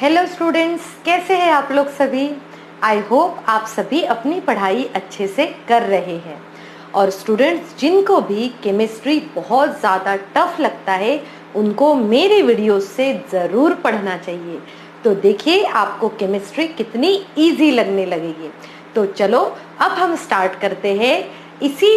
Hello students, कैसे हैं आप लोग सभी। आई होप आप सभी अपनी पढ़ाई अच्छे से कर रहे हैं। और स्टूडेंट्स जिनको भी केमिस्ट्री बहुत ज़्यादा टफ लगता है उनको मेरे वीडियोस से ज़रूर पढ़ना चाहिए। तो देखिए आपको केमिस्ट्री कितनी इजी लगने लगेगी। तो चलो अब हम स्टार्ट करते हैं इसी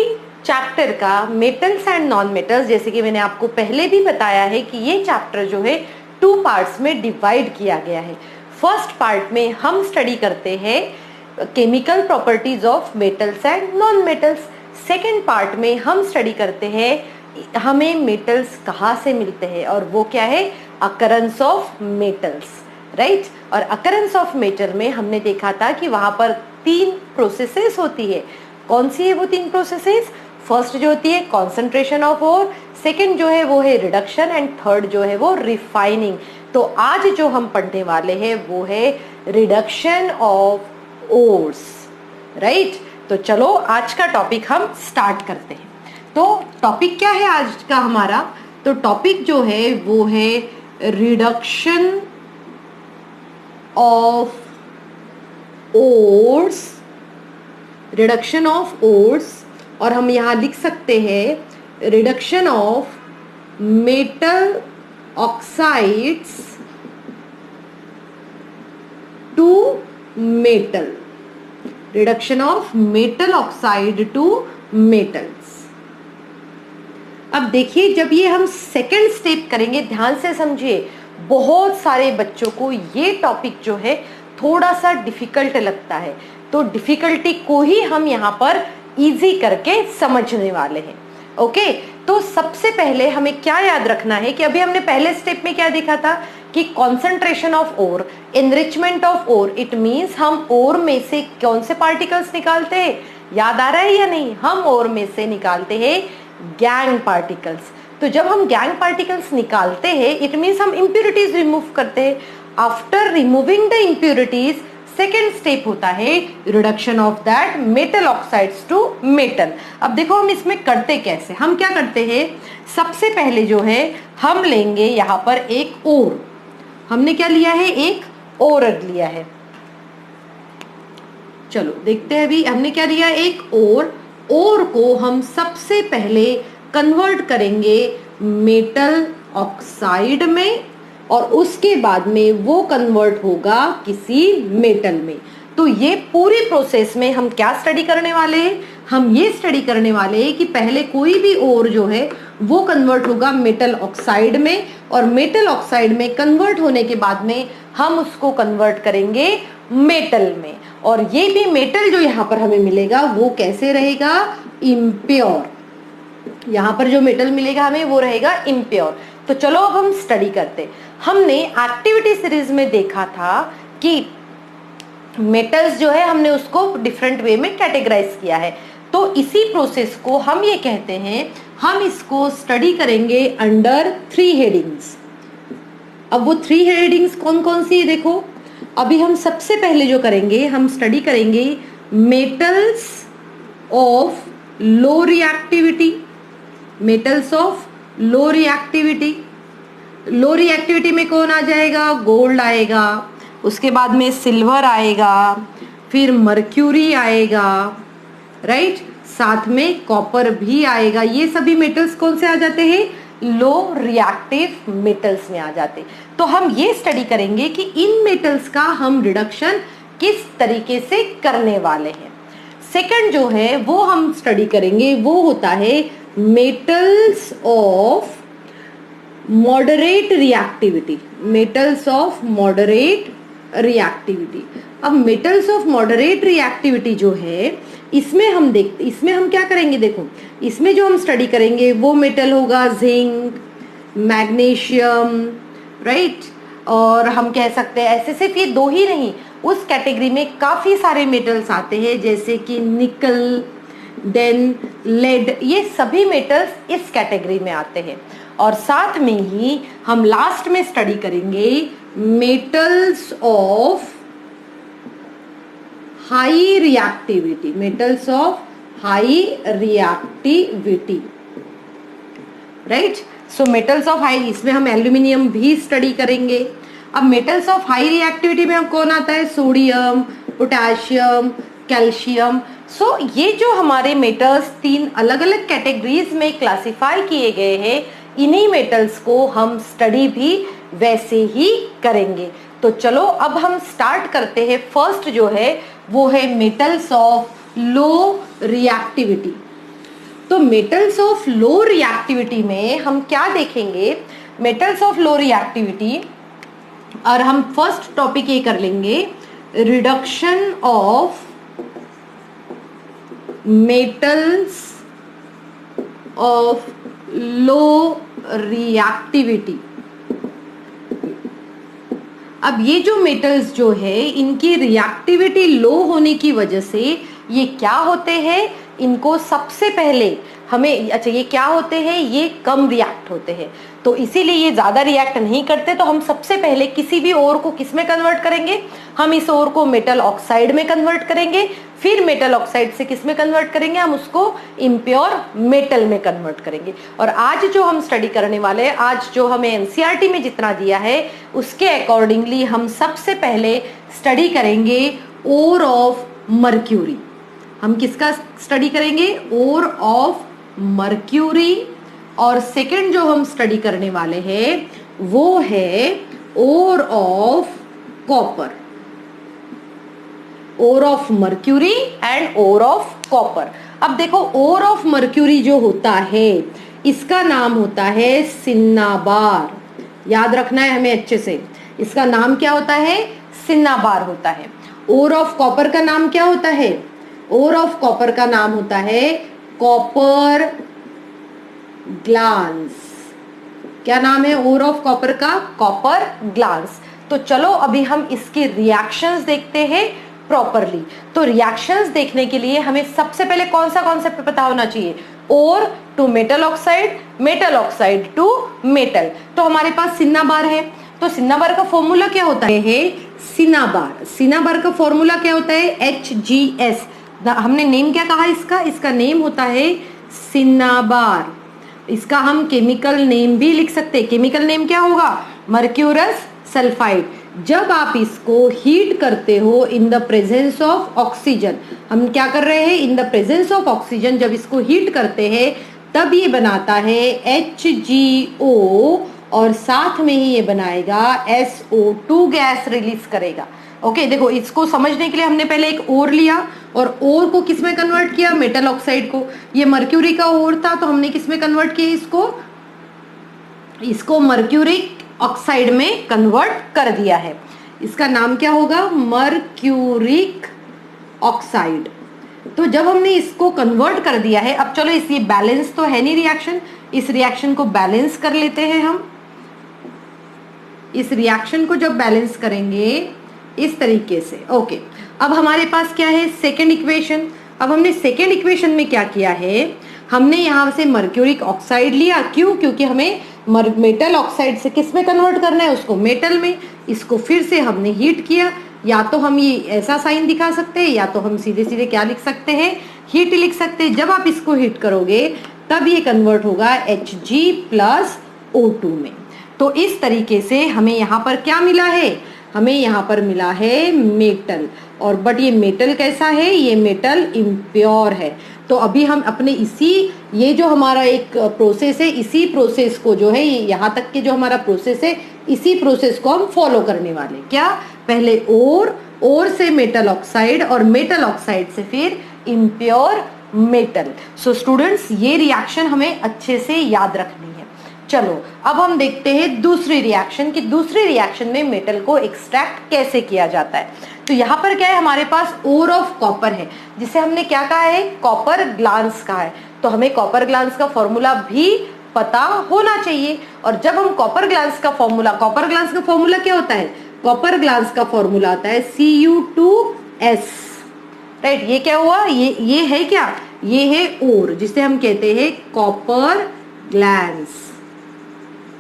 चैप्टर का मेटल्स एंड नॉन मेटल्स। जैसे कि मैंने आपको पहले भी बताया है कि ये चैप्टर जो है 2 पार्ट्स में डिवाइड किया गया है। फर्स्ट पार्ट में हम स्टडी करते हैं chemical properties of metals and non metals. Second part में हम स्टडी करते हैं हमें मेटल्स कहाँ से मिलते हैं और वो क्या है, अकरेंस ऑफ मेटल्स, राइट। और अकरेंस ऑफ मेटल में हमने देखा था कि वहां पर 3 प्रोसेसेस होती है। कौन सी है वो 3 प्रोसेसेस? फर्स्ट जो होती है कॉन्सेंट्रेशन ऑफ ओर, सेकेंड जो है वो है रिडक्शन एंड थर्ड जो है वो रिफाइनिंग। तो आज जो हम पढ़ने वाले हैं वो है रिडक्शन ऑफ ओर्स, राइट। तो चलो आज का टॉपिक हम स्टार्ट करते हैं। तो टॉपिक क्या है आज का हमारा? तो टॉपिक जो है वो है reduction of ores, reduction of ores. और हम यहां लिख सकते हैं reduction of metal oxides to metal, reduction of metal oxide to metals. अब देखिए जब ये हम सेकेंड स्टेप करेंगे, ध्यान से समझिए, बहुत सारे बच्चों को ये टॉपिक जो है थोड़ा सा डिफिकल्ट लगता है। तो डिफिकल्टी को ही हम यहाँ पर इजी करके समझने वाले हैं। ओके, तो सबसे पहले हमें क्या याद रखना है कि अभी हमने पहले स्टेप में क्या देखा था कि concentration of ore, enrichment of ore. It means हम ओर में से कौन से पार्टिकल्स निकालते हैं, याद आ रहा है या नहीं? हम ओर में से निकालते हैं गैंग पार्टिकल्स। तो जब हम गैंग पार्टिकल्स निकालते हैं इट मींस हम इम्प्योरिटीज रिमूव करते हैं। After removing the impurities second step होता है reduction of that metal oxides to metal. अब देखो हम इसमें करते कैसे, हम क्या करते हैं, सबसे पहले जो है हम लेंगे यहाँ पर एक ओर। हमने क्या लिया है, एक ओर लिया है। चलो देखते हैं अभी हमने क्या लिया, एक ओर। ओर को हम सबसे पहले कन्वर्ट करेंगे मेटल ऑक्साइड में और उसके बाद में वो कन्वर्ट होगा किसी मेटल में। तो ये पूरी प्रोसेस में हम क्या स्टडी करने वाले हैं, हम ये स्टडी करने वाले हैं कि पहले कोई भी ओर जो है वो कन्वर्ट होगा मेटल ऑक्साइड में और मेटल ऑक्साइड में कन्वर्ट होने के बाद में हम उसको कन्वर्ट करेंगे मेटल में। और ये भी मेटल जो यहाँ पर हमें मिलेगा वो कैसे रहेगा, इम्प्योर। यहाँ पर जो मेटल मिलेगा हमें वो रहेगा इम्प्योर। तो चलो अब हम स्टडी करते। हमने एक्टिविटी सीरीज में देखा था कि मेटल्स जो है हमने उसको डिफरेंट वे में कैटेगराइज किया है। तो इसी प्रोसेस को हम ये कहते हैं, हम इसको स्टडी करेंगे अंडर 3 हेडिंग्स। अब वो 3 हेडिंग्स कौन कौन सी है देखो। अभी हम सबसे पहले जो करेंगे, हम स्टडी करेंगे metals of low reactivity, metals of low reactivity. Low reactivity में कौन आ जाएगा, गोल्ड आएगा, उसके बाद में सिल्वर आएगा, फिर मर्क्यूरी आएगा, राइट, साथ में कॉपर भी आएगा। ये सभी मेटल्स कौन से आ जाते हैं, लो रिएक्टिव मेटल्स में आ जाते। तो हम ये स्टडी करेंगे कि इन मेटल्स का हम रिडक्शन किस तरीके से करने वाले हैं। सेकंड जो है वो हम स्टडी करेंगे वो होता है metals of moderate reactivity, metals of moderate reactivity. अब मेटल्स ऑफ मॉडरेट रिएक्टिविटी जो है इसमें हम क्या करेंगे, देखो इसमें जो हम स्टडी करेंगे वो मेटल होगा जिंक, मैग्नीशियम, राइट। और हम कह सकते हैं ऐसे सिर्फ ये 2 ही नहीं, उस कैटेगरी में काफी सारे मेटल्स आते हैं जैसे कि निकल, देन लेड, ये सभी मेटल्स इस कैटेगरी में आते हैं। और साथ में ही हम लास्ट में स्टडी करेंगे metals of high reactivity, metals of high reactivity, right. So metals of high, इसमें हम एल्यूमिनियम भी स्टडी करेंगे। अब मेटल्स ऑफ हाई रिएक्टिविटी में कौन आता है? Sodium, potassium, calcium. सो ये जो हमारे मेटल्स तीन अलग अलग कैटेगरीज में क्लासिफाई किए गए हैं, इन्हीं मेटल्स को हम स्टडी भी वैसे ही करेंगे। तो चलो अब हम स्टार्ट करते हैं। फर्स्ट जो है वो है मेटल्स ऑफ लो रिएक्टिविटी। तो मेटल्स ऑफ लो रिएक्टिविटी में हम क्या देखेंगे? मेटल्स ऑफ लो रिएक्टिविटी, और हम फर्स्ट टॉपिक ये कर लेंगे, reduction of metals of low reactivity. अब ये जो मेटल्स जो है इनकी रिएक्टिविटी लो होने की वजह से ये क्या होते हैं? इनको सबसे पहले हमें, अच्छा ये क्या होते हैं? ये कम रिएक्ट होते हैं, तो इसीलिए ये ज्यादा रिएक्ट नहीं करते। तो हम सबसे पहले किसी भी ओर को किस में कन्वर्ट करेंगे? हम इस ओर को मेटल ऑक्साइड में कन्वर्ट करेंगे, फिर मेटल ऑक्साइड से किस में कन्वर्ट करेंगे? हम उसको इम्प्योर मेटल में कन्वर्ट करेंगे। और आज जो हम स्टडी करने वाले हैं, आज जो हमें एनसीईआरटी में जितना दिया है उसके अकॉर्डिंगली हम सबसे पहले स्टडी करेंगे ओर ऑफ मर्क्यूरी। हम किसका स्टडी करेंगे? Ore of mercury. और सेकंड जो हम स्टडी करने वाले हैं वो है ore of copper. Ore of mercury and ore of copper. अब देखो, ओर ऑफ मर्क्यूरी जो होता है इसका नाम होता है सिन्नाबार। याद रखना है हमें अच्छे से, इसका नाम क्या होता है? सिन्नाबार होता है। ओर ऑफ कॉपर का नाम क्या होता है? ओर ऑफ कॉपर का नाम होता है कॉपर ग्लांस। क्या नाम है ओर ऑफ कॉपर का? Copper glance. तो चलो अभी हम इसके रिएक्शंस देखते हैं प्रॉपरली। तो रिएक्शंस देखने के लिए हमें सबसे पहले कौन सा कॉन्सेप्ट पता होना चाहिए? Ore to metal oxide, metal oxide to metal. तो हमारे पास सिन्नाबार है, तो सिन्नाबार का फॉर्मूला क्या होता है? सिन्नाबार, सिन्नाबार का फॉर्मूला क्या होता है? HgS। हमने नेम क्या कहा इसका? इसका नेम होता है सिन्नाबार। इसका हम केमिकल नेम भी लिख सकते हैं। केमिकल नेम क्या होगा? Mercurous sulphide. जब आप इसको हीट करते हो इन द प्रेजेंस ऑफ ऑक्सीजन, हम क्या कर रहे हैं? इन द प्रेजेंस ऑफ ऑक्सीजन जब इसको हीट करते हैं तब ये बनाता है HgO, और साथ में ही ये बनाएगा SO2 गैस रिलीज करेगा। ओके, देखो इसको समझने के लिए हमने पहले एक ओर लिया और ओर को किस में कन्वर्ट किया? मेटल ऑक्साइड को। ये मर्क्यूरी का ओर था तो हमने किस में कन्वर्ट किया? इसको मर्क्यूरिक ऑक्साइड में कन्वर्ट कर दिया है। इसका नाम क्या होगा? Mercuric oxide. तो जब हमने इसको कन्वर्ट कर दिया है, अब चलो इस, ये बैलेंस तो है नहीं रिएक्शन, इस रिएक्शन को बैलेंस कर लेते हैं हम। इस रिएक्शन को जब बैलेंस करेंगे इस तरीके से, ओके। अब हमारे पास क्या है? Second equation. अब हमने सेकेंड इक्वेशन में क्या किया है? हमने यहाँ से मर्क्यूरिक ऑक्साइड लिया। क्यों? क्योंकि हमें मेटल ऑक्साइड से किस में कन्वर्ट करना है? उसको मेटल में। इसको फिर से हमने हीट किया। या तो हम ये ऐसा साइन दिखा सकते हैं, या तो हम सीधे सीधे क्या लिख सकते हैं? हीट लिख सकते हैं। जब आप इसको हीट करोगे तब ये कन्वर्ट होगा Hg+O2 में। तो इस तरीके से हमें यहाँ पर क्या मिला है? हमें यहाँ पर मिला है मेटल। और बट ये मेटल कैसा है? ये मेटल इम्प्योर है। तो अभी हम अपने ये जो हमारा एक प्रोसेस है, इसी प्रोसेस को जो है, यहाँ तक के जो हमारा प्रोसेस है, इसी प्रोसेस को हम फॉलो करने वाले। क्या? पहले ओर से मेटल ऑक्साइड, और मेटल ऑक्साइड से फिर इम्प्योर मेटल। सो स्टूडेंट्स, ये रिएक्शन हमें अच्छे से याद रखनी है। चलो अब हम देखते हैं दूसरी रिएक्शन, कि दूसरी रिएक्शन में मेटल को एक्सट्रैक्ट कैसे किया जाता है। तो यहाँ पर क्या है? हमारे पास ओर ऑफ कॉपर है, जिसे हमने क्या कहा है? कॉपर ग्लांस कहा है। तो हमें कॉपर ग्लांस का फॉर्मूला भी पता होना चाहिए। और जब हम कॉपर ग्लांस का फॉर्मूला क्या होता है? कॉपर ग्लांस का फॉर्मूला आता है Cu2S, राइट। ये क्या हुआ? ये है क्या? ये है ओर, जिसे हम कहते हैं कॉपर ग्लांस।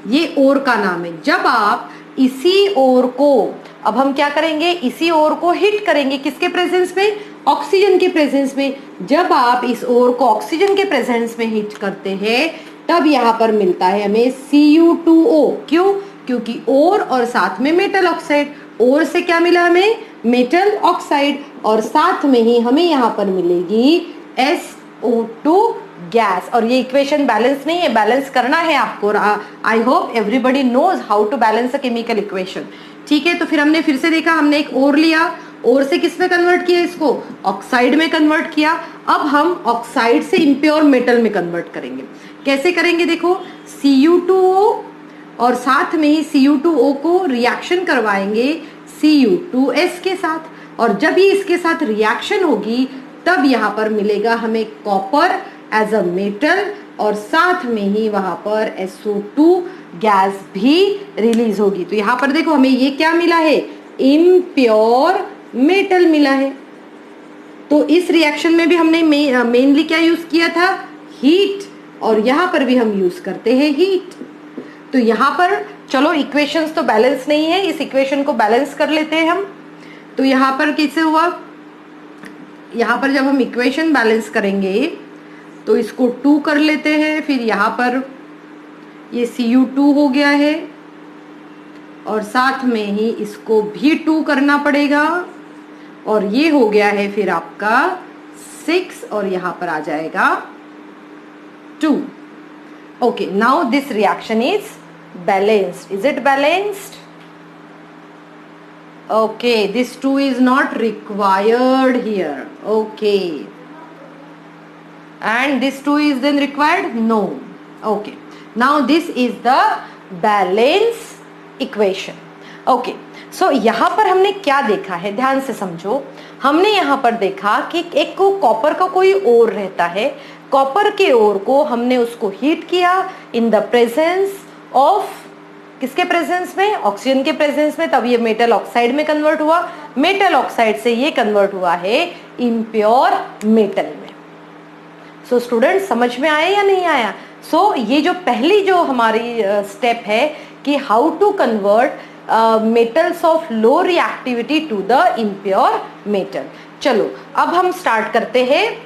ये ओर का नाम है। जब आप इसी ओर को, अब हम क्या करेंगे? इसी ओर को हिट करेंगे। किसके प्रेजेंस में? ऑक्सीजन के प्रेजेंस में। जब आप इस ओर को ऑक्सीजन के प्रेजेंस में हिट करते हैं तब यहाँ पर मिलता है हमें Cu2O। क्यों? क्योंकि ओर और साथ में मेटल ऑक्साइड, ओर से क्या मिला हमें, मेटल ऑक्साइड, और साथ में ही हमें यहाँ पर मिलेगी SO2 गैस। और ये इक्वेशन बैलेंस नहीं है, बैलेंस करना है आपको। I hope everybody knows how to balance a chemical equation. ठीक है, तो फिर हमने फिर से देखा, हमने एक ओर लिया, ओर से किस में कन्वर्ट किया, इसको ऑक्साइड में कन्वर्ट किया। अब हम ऑक्साइड से इम्प्योर मेटल में कन्वर्ट करेंगे। कैसे करेंगे, देखो Cu2O और साथ में ही Cu2O को रिएक्शन करवाएंगे Cu2S के साथ, और जब ये इसके साथ रिएक्शन होगी तब यहाँ पर मिलेगा हमें कॉपर एज अ मेटल, और साथ में ही वहां पर SO2 गैस भी रिलीज होगी। तो यहाँ पर देखो हमें ये क्या मिला है, इम्प्योर मेटल मिला है। तो इस रिएक्शन में भी हमने मेनली क्या यूज किया था, हीट, और यहाँ पर भी हम यूज करते हैं हीट। तो यहाँ पर चलो इक्वेशंस तो बैलेंस नहीं है, इस इक्वेशन को बैलेंस कर लेते हैं हम। तो यहाँ पर कैसे हुआ, यहाँ पर जब हम इक्वेशन बैलेंस करेंगे तो इसको 2 कर लेते हैं, फिर यहाँ पर ये Cu2 हो गया है, और साथ में ही इसको भी 2 करना पड़ेगा, और ये हो गया है फिर आपका 6, और यहाँ पर आ जाएगा 2। Okay, now this reaction is balanced. Is it balanced? Okay, this 2 is not required here. Okay. And this 2 is then required? No. Okay. Now this is the balance equation. Okay. So यहाँ पर हमने क्या देखा है, ध्यान से समझो। हमने यहाँ पर देखा कि एक को कॉपर का कोई ओर रहता है, कॉपर के ओर को हमने उसको हीट किया इन द प्रेजेंस ऑफ, किसके प्रेजेंस में, ऑक्सीजन के प्रेजेंस में, तब ये मेटल ऑक्साइड में कन्वर्ट हुआ, मेटल ऑक्साइड से ये कन्वर्ट हुआ है इम्प्योर मेटल में। सो स्टूडेंट समझ में आया या नहीं आया? सो ये जो पहली जो हमारी स्टेप है कि how to convert metals of low reactivity to the impure metal. चलो अब हम स्टार्ट करते हैं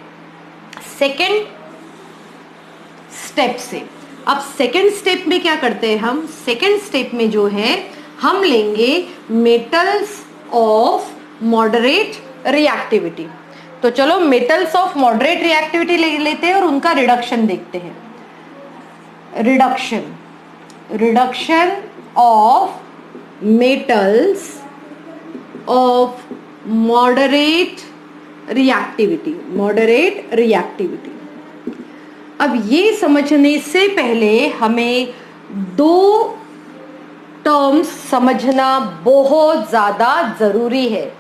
सेकेंड स्टेप से। अब सेकेंड स्टेप में क्या करते हैं हम, सेकेंड स्टेप में जो है हम लेंगे मेटल्स ऑफ मॉडरेट रिएक्टिविटी। तो चलो मेटल्स ऑफ मॉडरेट रिएक्टिविटी लेते हैं और उनका रिडक्शन देखते हैं। Reduction of metals of moderate reactivity, moderate reactivity. अब ये समझने से पहले हमें 2 टर्म्स समझना बहुत ज्यादा जरूरी है,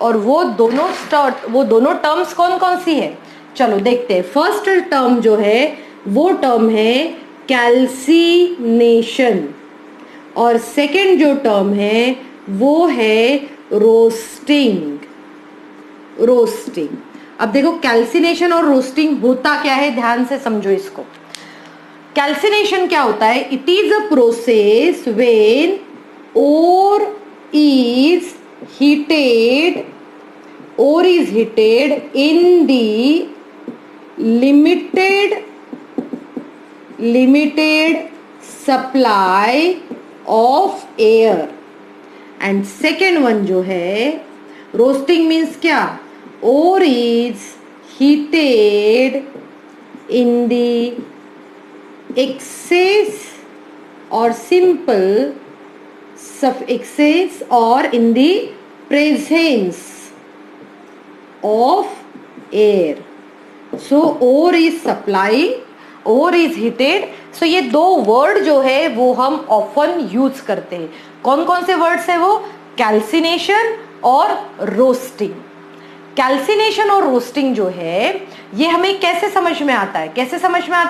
और वो दोनों टर्म्स कौन कौन सी है, चलो देखते हैं। फर्स्ट टर्म जो है वो टर्म है कैल्सिनेशन, और सेकंड जो टर्म है वो है रोस्टिंग। अब देखो कैल्सिनेशन और रोस्टिंग होता क्या है, ध्यान से समझो इसको। कैल्सिनेशन क्या होता है, it is a process when ore is heated in the limited supply of air. And second one जो है रोस्टिंग मीन्स क्या, ore is heated in the excess or in the presence of air. So ore is supplying, ore is heated. So ये 2 word जो है वो हम often use करते हैं। कौन कौन से वर्ड्स है वो, कैल्सिनेशन और रोस्टिंग। कैल्सिनेशन और रोस्टिंग जो है ये हमें कैसे समझ में आता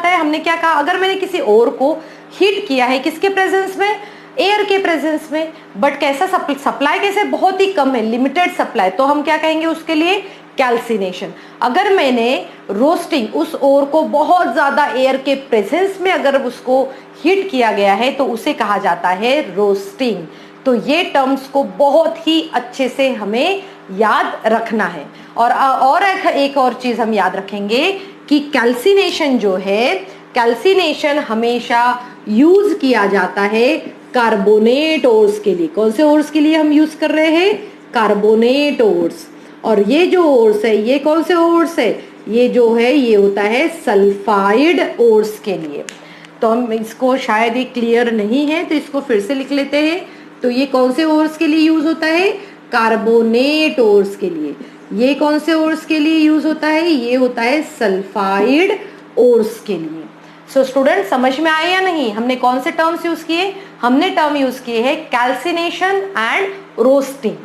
है, हमने क्या कहा, अगर मैंने किसी ओर को हीट किया है किसके प्रेजेंस में, एयर के प्रेजेंस में, बट कैसा सप्लाई कैसे, बहुत ही कम है, लिमिटेड सप्लाई, तो हम क्या कहेंगे उसके लिए, कैल्सिनेशन। अगर मैंने रोस्टिंग, उस ओर को बहुत ज्यादा एयर के प्रेजेंस में अगर उसको हीट किया गया है तो उसे कहा जाता है रोस्टिंग। तो ये टर्म्स को बहुत ही अच्छे से हमें याद रखना है। और एक और चीज हम याद रखेंगे कि कैल्सिनेशन जो है, कैल्सिनेशन हमेशा यूज किया जाता है कार्बोनेट ओर्स के लिए। कौन से ओर्स के लिए हम यूज कर रहे हैं? Carbonate ores. और ये जो ओर्स है ये कौन से ओर्स है? ये जो है ये होता है सल्फाइड ओर्स के लिए। तो हम इसको शायद ये क्लियर नहीं है तो इसको फिर से लिख लेते हैं। तो ये कौन से ओर्स के लिए यूज होता है? कार्बोनेट ओर्स के लिए। ये कौन से ओर्स के लिए यूज होता है? ये होता है सल्फाइड ओर्स के लिए। सो स्टूडेंट समझ में आए या नहीं? हमने कौन से टर्म्स यूज किए? हमने टर्म यूज किए हैं कैल्सिनेशन एंड रोस्टिंग।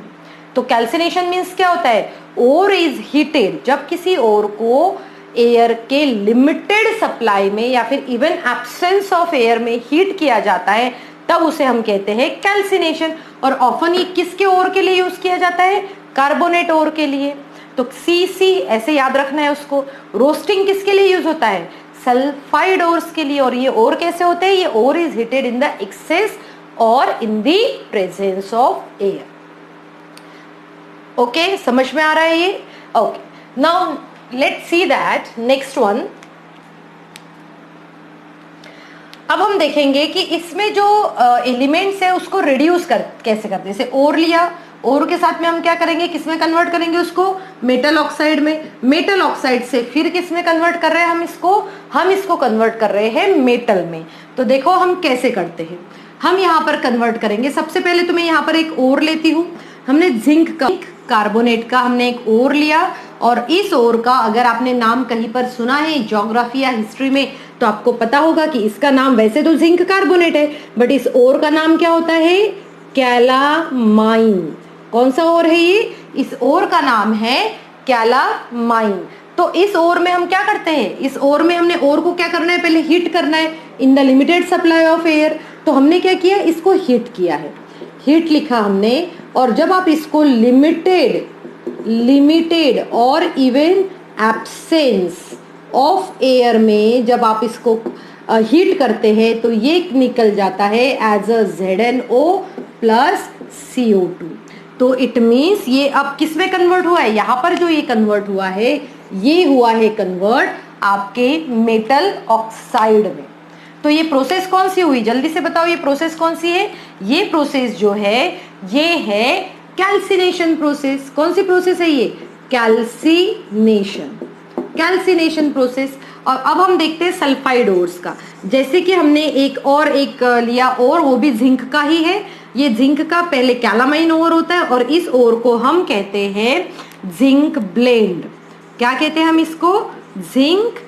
तो कैल्सिनेशन मीन्स क्या होता है? ओर इज हीटेड। जब किसी ओर को एयर के लिमिटेड सप्लाई में या फिर इवन एब्सेंस ऑफ एयर में हीट किया जाता है तब उसे हम कहते हैं कैल्सिनेशन। और ऑफन ये किसके ओर के लिए यूज किया जाता है? कार्बोनेट ओर के लिए। तो सी ऐसे याद रखना है उसको। रोस्टिंग किसके लिए यूज होता है? सल्फाइड ओर्स के लिए। और ये ओर कैसे होते हैं? ये ore is heated in the excess और in the presence of air. Okay, समझ में आ रहा है ये? Okay, now let's see that next one. अब हम देखेंगे कि इसमें जो एलिमेंट्स है उसको रिड्यूस कैसे करते हैं। जैसे ओर लिया, ओर के साथ में हम क्या करेंगे? किसमें कन्वर्ट करेंगे उसको? मेटल ऑक्साइड में। मेटल ऑक्साइड से फिर किसमें कन्वर्ट कर रहे हैं हम इसको कन्वर्ट कर रहे हैं मेटल में। तो देखो हम कैसे करते हैं। हम यहाँ पर कन्वर्ट करेंगे। सबसे पहले तो मैं यहाँ पर एक ओर लेती हूँ। हमने जिंक का कार्बोनेट का हमने एक ओर लिया और इस ओर का अगर आपने नाम कहीं पर सुना है ज्योग्राफी या हिस्ट्री में तो आपको पता होगा कि इसका नाम वैसे तो जिंक कार्बोनेट है बट इस ओर का नाम क्या होता है? कैलामाइन। कौन सा ओर है ये? इस ओर का नाम है कैलामाइन। तो इस ओर में हम क्या करते हैं? इस ओर में हमने ओर को क्या करना है? पहले हीट करना है in the limited supply of air. तो हमने क्या किया? इसको हीट किया है। हीट लिखा हमने। और जब आप इसको लिमिटेड और इवन एब्सेंस ऑफ एयर में जब आप इसको हीट करते हैं तो ये निकल जाता है as a ZnO plus CO2। तो इट मीन्स ये अब किस में कन्वर्ट हुआ है? यहाँ पर जो ये कन्वर्ट हुआ है ये हुआ है कन्वर्ट आपके मेटल ऑक्साइड में। तो ये प्रोसेस कौन सी हुई? जल्दी से बताओ ये प्रोसेस कौन सी है? ये प्रोसेस जो है ये है कैल्सिनेशन प्रोसेस। कौन सी प्रोसेस है ये? Calcination process. और अब हम देखते हैं सल्फाइड ओर्स का। जैसे कि हमने एक लिया और वो भी जिंक का ही है। ये जिंक का पहले कैलामाइन ओर होता है और इस ओर को हम कहते हैं जिंक ब्लेंड। क्या कहते हैं हम इसको? जिंक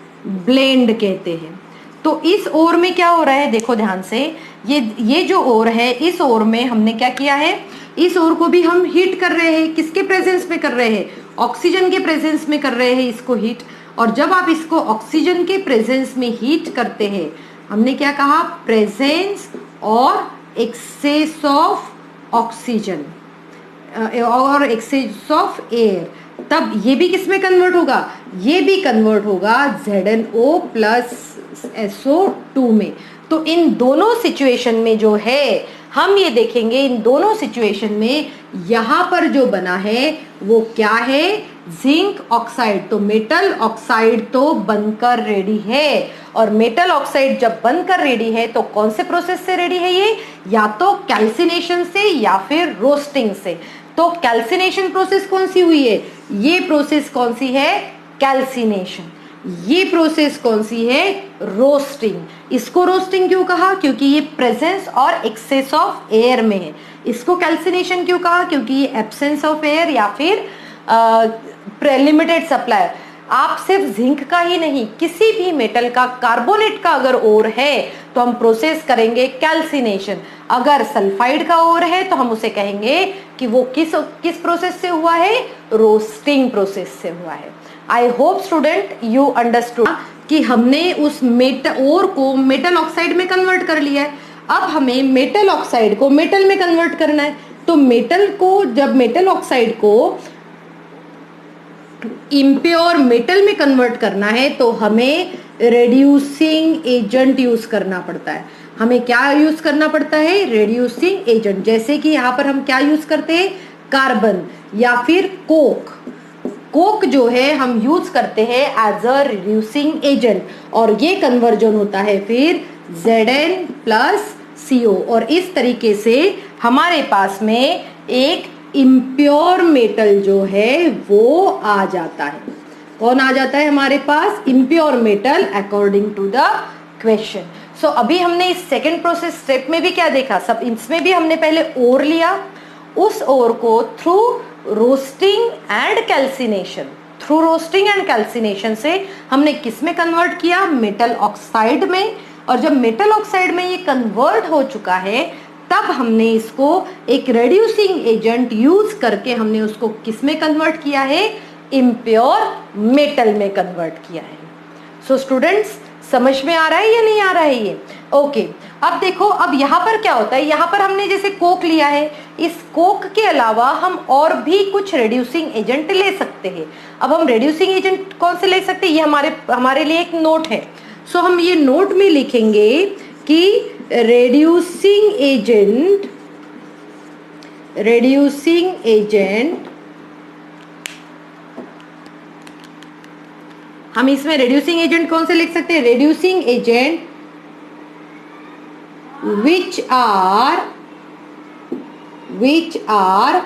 ब्लेंड कहते हैं। तो इस ओर में क्या हो रहा है? देखो ध्यान से, ये जो ओर है इस ओर में हमने क्या किया है? इस ओर को भी हम हीट कर रहे हैं। किसके प्रेजेंस में कर रहे हैं? ऑक्सीजन के प्रेजेंस में कर रहे हैं इसको हीट। और जब आप इसको ऑक्सीजन के प्रेजेंस में हीट करते हैं, हमने क्या कहा? प्रेजेंस और एक्सेस ऑफ ऑक्सीजन और एक्सेस ऑफ एयर। तब ये भी किस में कन्वर्ट होगा? ये भी कन्वर्ट होगा ZnO प्लस SO2 में। तो इन दोनों सिचुएशन में जो है हम ये देखेंगे, इन दोनों सिचुएशन में यहाँ पर जो बना है वो क्या है? Zinc oxide. तो मेटल ऑक्साइड तो बनकर रेडी है। और मेटल ऑक्साइड जब बनकर रेडी है तो कौन से प्रोसेस से रेडी है ये? या तो कैल्सिनेशन से या फिर रोस्टिंग से। तो कैल्सिनेशन प्रोसेस कौन सी हुई है? ये प्रोसेस कौन सी है? कैल्सिनेशन। ये प्रोसेस कौन सी है? रोस्टिंग। इसको रोस्टिंग क्यों कहा? क्योंकि ये प्रेजेंस और एक्सेस ऑफ एयर में है। इसको कैल्सिनेशन क्यों कहा? क्योंकि ये एब्सेंस ऑफ एयर या फिर लिमिटेड सप्लाई। आप सिर्फ जिंक का ही नहीं, किसी भी मेटल का, कार्बोनेट का अगर ओर है तो हम प्रोसेस करेंगे कैल्सिनेशन। अगर सल्फाइड का ओर है तो हम उसे कहेंगे कि वो किस प्रोसेस से हुआ है? रोस्टिंग प्रोसेस से हुआ है। I hope student you understood कि हमने उस ओर को मेटल ऑक्साइड में कन्वर्ट कर लिया है। अब हमें मेटल ऑक्साइड को मेटल में कन्वर्ट करना है। तो जब मेटल ऑक्साइड को इम्प्योर मेटल में कन्वर्ट करना है तो हमें रेड्यूसिंग एजेंट यूज करना पड़ता है। हमें क्या यूज करना पड़ता है? Reducing agent. जैसे कि यहाँ पर हम क्या यूज करते हैं? कार्बन या फिर कोक जो है हम यूज करते हैं एज अ रिड्यूसिंग एजेंट। और ये कन्वर्जन होता है फिर Zn प्लस CO, और इस तरीके से हमारे पास में एक इम्प्योर मेटल जो है वो आ जाता है। कौन आ जाता है हमारे पास? Impure metal according to the question. So अभी हमने इस सेकेंड प्रोसेस स्टेप में भी क्या देखा, सब इसमें भी हमने पहले ओर लिया, उस ओर को through roasting and calcination, through roasting and calcination से हमने किस में कन्वर्ट किया? मेटल ऑक्साइड में। और जब मेटल ऑक्साइड में ये कन्वर्ट हो चुका है तब हमने इसको एक रेड्यूसिंग एजेंट यूज करके हमने उसको किस में कन्वर्ट किया है? इम्प्योर मेटल में कन्वर्ट किया है। सो स्टूडेंट्स, समझ में आ रहा है या नहीं आ रहा है ये? ओके, अब देखो, अब यहाँ पर क्या होता है, यहाँ पर हमने जैसे कोक लिया है, इस कोक के अलावा हम और भी कुछ रेड्यूसिंग एजेंट ले सकते हैं। अब हम रेड्यूसिंग एजेंट कौन से ले सकते हैं, ये हमारे लिए एक नोट है। सो हम ये नोट में लिखेंगे कि रेड्यूसिंग एजेंट, हम इसमें रेड्यूसिंग एजेंट कौन से लिख सकते हैं? Reducing agent which are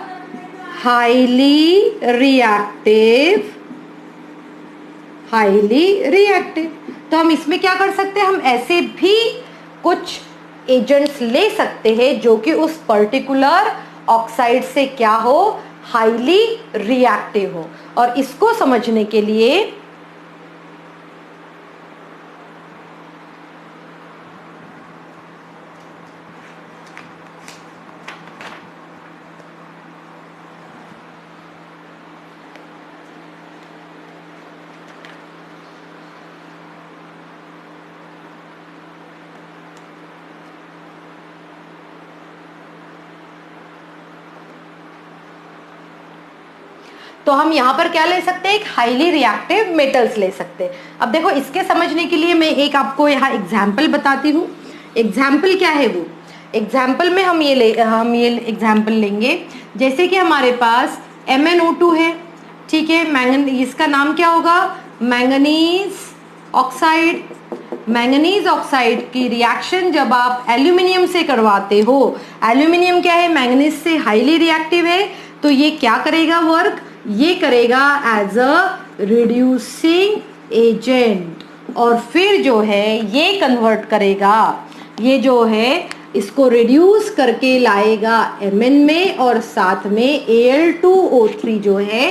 highly reactive। तो हम इसमें क्या कर सकते हैं, हम ऐसे भी कुछ एजेंट्स ले सकते हैं जो कि उस पर्टिकुलर ऑक्साइड से क्या हो? हाईली रिएक्टिव हो। और इसको समझने के लिए तो हम यहाँ पर क्या ले सकते हैं? एक हाईली रिएक्टिव मेटल्स ले सकते हैं। अब देखो, इसके समझने के लिए मैं एक आपको यहाँ एग्जाम्पल बताती हूँ। एग्जाम्पल क्या है वो? एग्जाम्पल में हम ये एग्जाम्पल लेंगे, जैसे कि हमारे पास MnO2 है, ठीक है, इसका नाम क्या होगा? Manganese oxide. मैंगनीज ऑक्साइड की रिएक्शन जब आप एल्यूमिनियम से करवाते हो, एल्यूमिनियम क्या है? मैंगनीज से हाईली रिएक्टिव है, तो ये क्या करेगा वर्क? ये करेगा एज अ रिड्यूसिंग एजेंट, और फिर जो है ये कन्वर्ट करेगा, ये जो है इसको रिड्यूस करके लाएगा Mn में, और साथ में Al2O3 जो है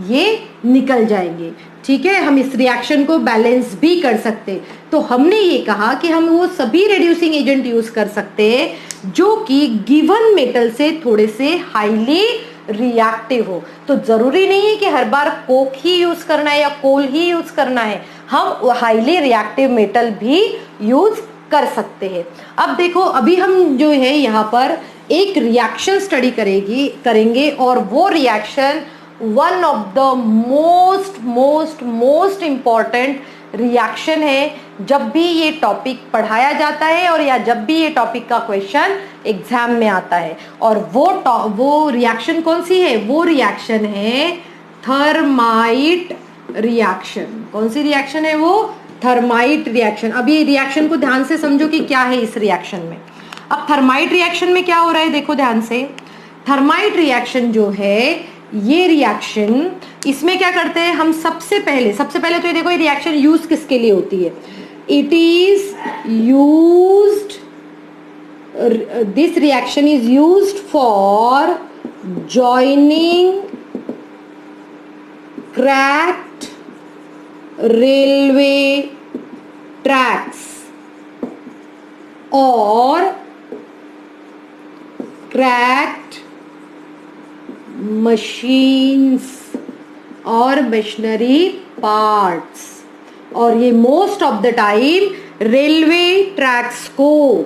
ये निकल जाएंगे। ठीक है, हम इस रिएक्शन को बैलेंस भी कर सकते। तो हमने ये कहा कि हम वो सभी रिड्यूसिंग एजेंट यूज कर सकते हैं जो कि गिवन मेटल से थोड़े से हाईली रिएक्टिव हो। तो जरूरी नहीं है कि हर बार कोक ही यूज करना है या कोल ही यूज करना है, हम हाईली रिएक्टिव मेटल भी यूज कर सकते हैं। अब देखो, अभी हम जो है यहाँ पर एक रिएक्शन स्टडी करेंगे, और वो reaction one of the most important reaction है जब भी ये टॉपिक पढ़ाया जाता है और या जब भी ये टॉपिक का क्वेश्चन एग्जाम में आता है। और वो रिएक्शन कौन सी है? वो रिएक्शन है थर्माइट रिएक्शन। कौन सी रिएक्शन है वो? Thermite reaction. अब ये रिएक्शन को ध्यान से समझो कि क्या है इस रिएक्शन में। अब थर्माइट रिएक्शन में क्या हो रहा है, देखो ध्यान से। थर्माइट रिएक्शन जो है, ये रिएक्शन, इसमें क्या करते हैं हम? सबसे पहले तो ये देखो, ये रिएक्शन यूज किसके लिए होती है? It is used, this reaction is used for joining cracked railway tracks और क्रैक्ड मशीन्स और मशीनरी पार्ट्स। और ये most of the time railway tracks को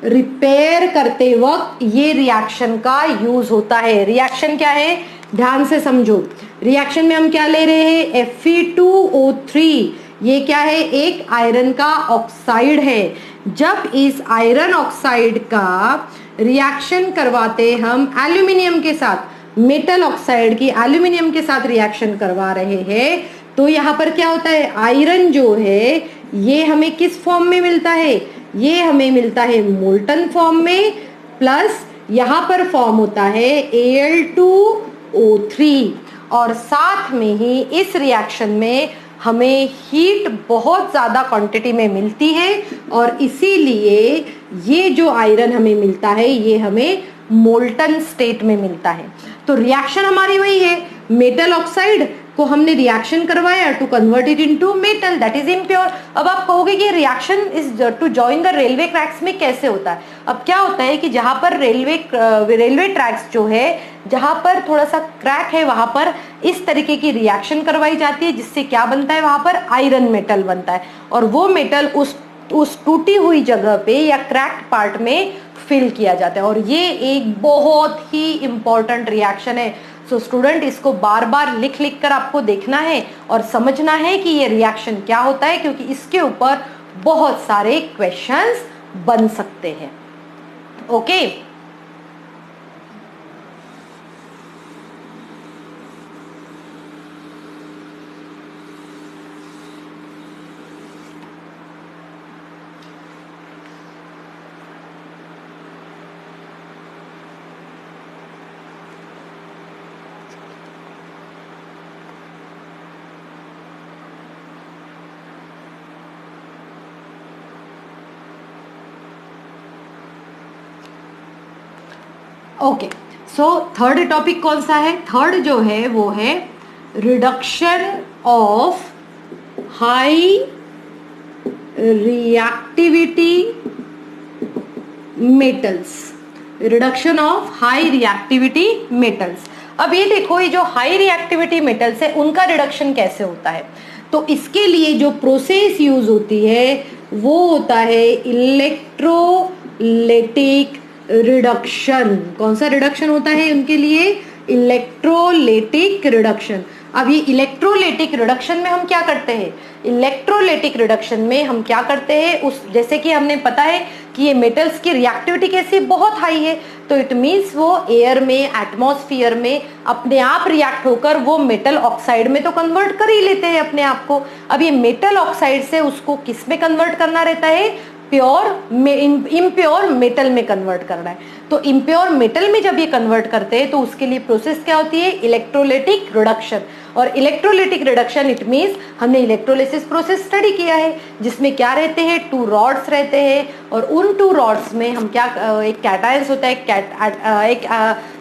रिपेयर करते वक्त ये रिएक्शन का यूज होता है। रिएक्शन क्या है, ध्यान से समझो। रिएक्शन में हम क्या ले रहे हैं? Fe2O3। ये क्या है? एक आयरन का ऑक्साइड है। जब इस आयरन ऑक्साइड का रिएक्शन करवाते हम एल्यूमिनियम के साथ, मेटल ऑक्साइड की एल्यूमिनियम के साथ रिएक्शन करवा रहे हैं, तो यहाँ पर क्या होता है? आयरन जो है ये हमें किस फॉर्म में मिलता है? ये हमें मिलता है मोल्टन फॉर्म में, प्लस यहाँ पर फॉर्म होता है Al2O3, और साथ में ही इस रिएक्शन में हमें हीट बहुत ज़्यादा क्वांटिटी में मिलती है, और इसीलिए ये जो आयरन हमें मिलता है ये हमें मोल्टन स्टेट में मिलता है। तो रिएक्शन हमारी वही है, मेटल ऑक्साइड को हमने रिएक्शन करवाया to convert it into metal, that is impure. अब आप कहोगे कि reaction is to join the railway tracks में कैसे होता है? अब क्या होता है कि जहां पर रेलवे ट्रैक्स जो है, जहां पर थोड़ा सा क्रैक है, वहां पर इस तरीके की रिएक्शन करवाई जाती है, जिससे क्या बनता है, वहां पर आयरन मेटल बनता है, और वो मेटल उस टूटी हुई जगह पे या क्रैक्ड पार्ट में फिल किया जाता है, और ये एक बहुत ही इंपॉर्टेंट रिएक्शन है। सो स्टूडेंट, इसको बार बार लिख लिख कर आपको देखना है और समझना है कि ये रिएक्शन क्या होता है, क्योंकि इसके ऊपर बहुत सारे क्वेश्चंस बन सकते हैं। Okay, okay. So third topic कौन सा है? थर्ड जो है वो है reduction of high reactivity metals. Reduction of high reactivity metals. अब ये देखो, ये जो हाई रिएक्टिविटी मेटल्स है उनका रिडक्शन कैसे होता है? तो इसके लिए जो प्रोसेस यूज होती है वो होता है इलेक्ट्रोलाइटिक रिडक्शन। कौन सा रिडक्शन होता है उनके लिए? Electrolytic reduction. अब ये इलेक्ट्रोलाइटिक रिडक्शन में हम क्या करते हैं? इलेक्ट्रोलाइटिक रिडक्शन में हम क्या करते हैं, उस जैसे कि हमने पता है कि ये मेटल्स की रिएक्टिविटी कैसी बहुत हाई है, तो इट मीन्स वो एयर में, एटमॉस्फेयर में अपने आप रिएक्ट होकर वो मेटल ऑक्साइड में तो कन्वर्ट कर ही लेते हैं अपने आप को। अब ये मेटल ऑक्साइड से उसको किस में कन्वर्ट करना रहता है? प्योर इम्प्योर मेटल में कन्वर्ट करना है। तो इम्प्योर मेटल में जब ये कन्वर्ट करते हैं तो उसके लिए प्रोसेस क्या होती है? Electrolytic reduction. और इलेक्ट्रोलाइटिक रिडक्शन इट मींस हमने इलेक्ट्रोलिसिस प्रोसेस स्टडी किया है, जिसमें क्या रहते हैं? 2 रॉड्स रहते हैं, और उन 2 रॉड्स में हम क्या, एक कैटायंस होता है,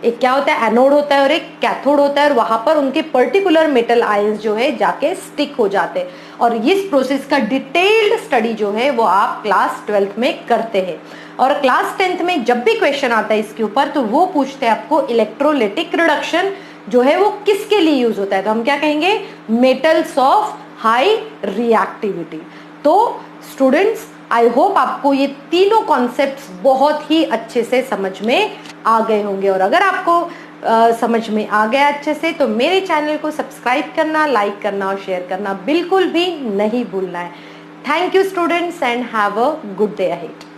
एक क्या होता है? एनोड होता है और एक कैथोड होता है, और वहां पर उनके पर्टिकुलर मेटल आयंस जो है जाके स्टिक हो जाते हैं। और इस प्रोसेस का डिटेल्ड स्टडी जो है वो आप क्लास 12th में करते हैं, और क्लास 10th में जब भी क्वेश्चन आता है इसके ऊपर तो वो पूछते हैं आपको इलेक्ट्रोलाइटिक रिडक्शन जो है वो किसके लिए यूज होता है? तो हम क्या कहेंगे? Metals of high reactivity. तो स्टूडेंट्स, आई होप आपको ये तीनों कॉन्सेप्ट्स बहुत ही अच्छे से समझ में आ गए होंगे, और अगर आपको समझ में आ गया अच्छे से तो मेरे चैनल को सब्सक्राइब करना, लाइक करना और शेयर करना बिल्कुल भी नहीं भूलना है। Thank you students and have a good day ahead.